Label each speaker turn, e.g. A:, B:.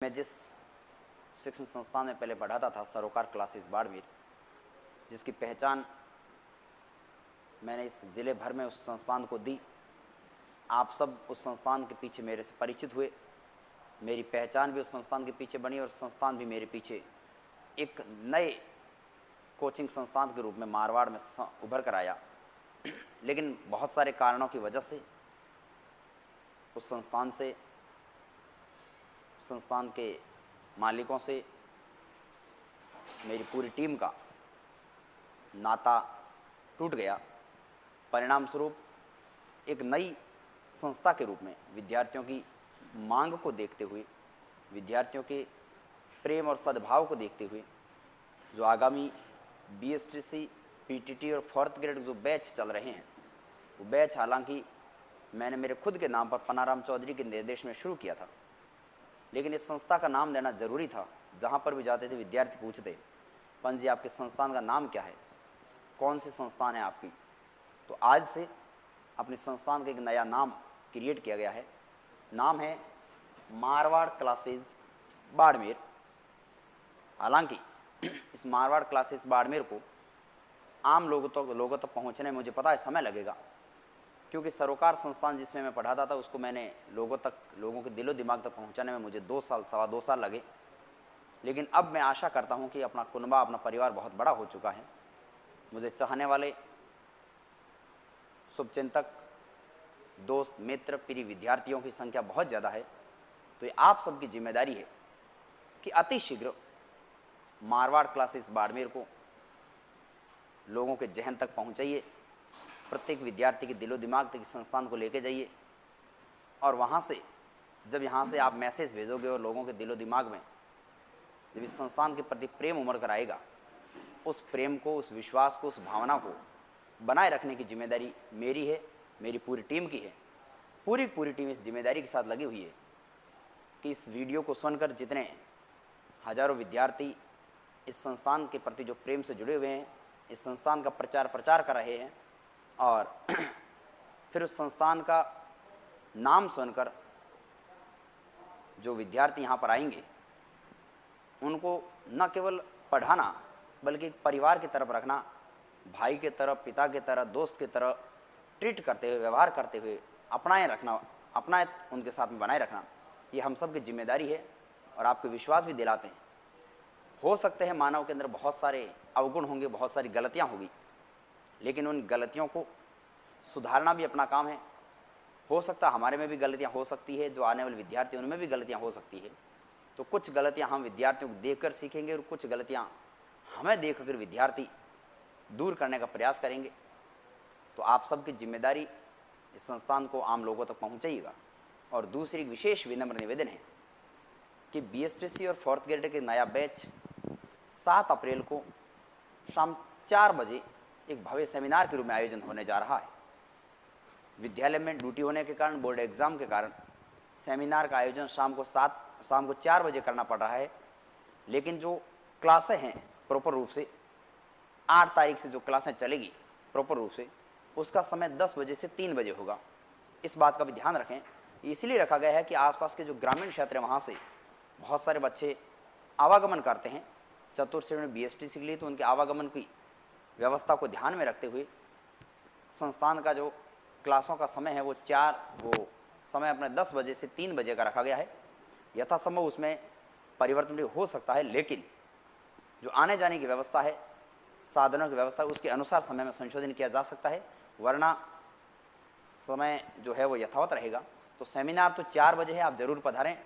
A: मैं जिस शिक्षण संस्थान में पहले पढ़ाता था, सरोकार क्लासेस बाड़मेर, जिसकी पहचान मैंने इस ज़िले भर में उस संस्थान को दी। आप सब उस संस्थान के पीछे मेरे से परिचित हुए, मेरी पहचान भी उस संस्थान के पीछे बनी और संस्थान भी मेरे पीछे एक नए कोचिंग संस्थान के रूप में मारवाड़ में उभर कर आया। लेकिन बहुत सारे कारणों की वजह से उस संस्थान के मालिकों से मेरी पूरी टीम का नाता टूट गया। परिणाम स्वरूप एक नई संस्था के रूप में विद्यार्थियों की मांग को देखते हुए, विद्यार्थियों के प्रेम और सद्भाव को देखते हुए, जो आगामी BSTC, PTT और 4th ग्रेड जो बैच चल रहे हैं, वो बैच हालांकि मैंने मेरे खुद के नाम पर पन्नाराम चौधरी के निर्देश में शुरू किया था, लेकिन इस संस्था का नाम देना ज़रूरी था। जहाँ पर भी जाते थे विद्यार्थी पूछते, पंत जी आपके संस्थान का नाम क्या है, कौन सी संस्थान है आपकी। तो आज से अपने संस्थान का एक नया नाम क्रिएट किया गया है। नाम है मारवाड़ क्लासेस बाड़मेर। हालांकि इस मारवाड़ क्लासेस बाड़मेर को आम लोगों तक पहुंचने में मुझे पता है समय लगेगा, क्योंकि सरोकार संस्थान जिसमें मैं पढ़ाता था उसको मैंने लोगों के दिलो दिमाग तक पहुंचाने में मुझे 2 साल, सवा 2 साल लगे। लेकिन अब मैं आशा करता हूं कि अपना कुनबा, अपना परिवार बहुत बड़ा हो चुका है। मुझे चाहने वाले शुभचिंतक, दोस्त, मित्र, प्रिय विद्यार्थियों की संख्या बहुत ज़्यादा है। तो ये आप सबकी जिम्मेदारी है कि अति शीघ्र मारवाड़ क्लासेस बाड़मेर को लोगों के जहन तक पहुंचाइए, प्रत्येक विद्यार्थी के दिलो दिमाग तक इस संस्थान को लेके जाइए। और वहाँ से जब यहाँ से आप मैसेज भेजोगे और लोगों के दिलो दिमाग में जब इस संस्थान के प्रति प्रेम उमड़ कर आएगा, उस प्रेम को, उस विश्वास को, उस भावना को बनाए रखने की जिम्मेदारी मेरी है, मेरी पूरी टीम की है। पूरी टीम इस जिम्मेदारी के साथ लगी हुई है कि इस वीडियो को सुनकर जितने हजारों विद्यार्थी इस संस्थान के प्रति जो प्रेम से जुड़े हुए हैं, इस संस्थान का प्रचार कर रहे हैं, और फिर उस संस्थान का नाम सुनकर जो विद्यार्थी यहाँ पर आएंगे, उनको न केवल पढ़ाना बल्कि परिवार की तरफ रखना, भाई के तरह, पिता के तरह, दोस्त की तरह ट्रीट करते हुए, व्यवहार करते हुए अपनाए उनके साथ में बनाए रखना, ये हम सब की जिम्मेदारी है। और आपको विश्वास भी दिलाते हैं। हो सकते हैं मानव के अंदर बहुत सारे अवगुण होंगे, बहुत सारी गलतियाँ होगी, लेकिन उन गलतियों को सुधारना भी अपना काम है। हो सकता हमारे में भी गलतियाँ हो सकती है, जो आने वाले विद्यार्थी उनमें भी गलतियाँ हो सकती है। तो कुछ गलतियाँ हम विद्यार्थियों को देखकर सीखेंगे और कुछ गलतियाँ हमें देखकर विद्यार्थी दूर करने का प्रयास करेंगे। तो आप सबकी जिम्मेदारी इस संस्थान को आम लोगों तक पहुंचाइएगा। और दूसरी विशेष विनम्र निवेदन है कि BSTC और 4th ग्रेड के नया बैच 7 अप्रैल को शाम 4 बजे एक भव्य सेमिनार के रूप में आयोजन होने जा रहा है। विद्यालय में ड्यूटी होने के कारण, बोर्ड एग्ज़ाम के कारण सेमिनार का आयोजन शाम को 4 बजे करना पड़ रहा है। लेकिन जो क्लासें हैं प्रॉपर रूप से 8 तारीख से जो क्लासें चलेगी प्रॉपर रूप से, उसका समय 10 बजे से 3 बजे होगा। इस बात का भी ध्यान रखें। इसलिए रखा गया है कि आसपास के जो ग्रामीण क्षेत्र हैं वहाँ से बहुत सारे बच्चे आवागमन करते हैं चतुर्थ श्रेणी BSTC के लिए। तो उनके आवागमन की व्यवस्था को ध्यान में रखते हुए संस्थान का जो क्लासों का समय है वो समय अपने 10 बजे से 3 बजे का रखा गया है। यथासंभव उसमें परिवर्तन भी हो सकता है, लेकिन जो आने जाने की व्यवस्था है, साधनों की व्यवस्था, उसके अनुसार समय में संशोधन किया जा सकता है, वरना समय जो है वो यथावत रहेगा। तो सेमिनार तो 4 बजे है, आप ज़रूर पधारें।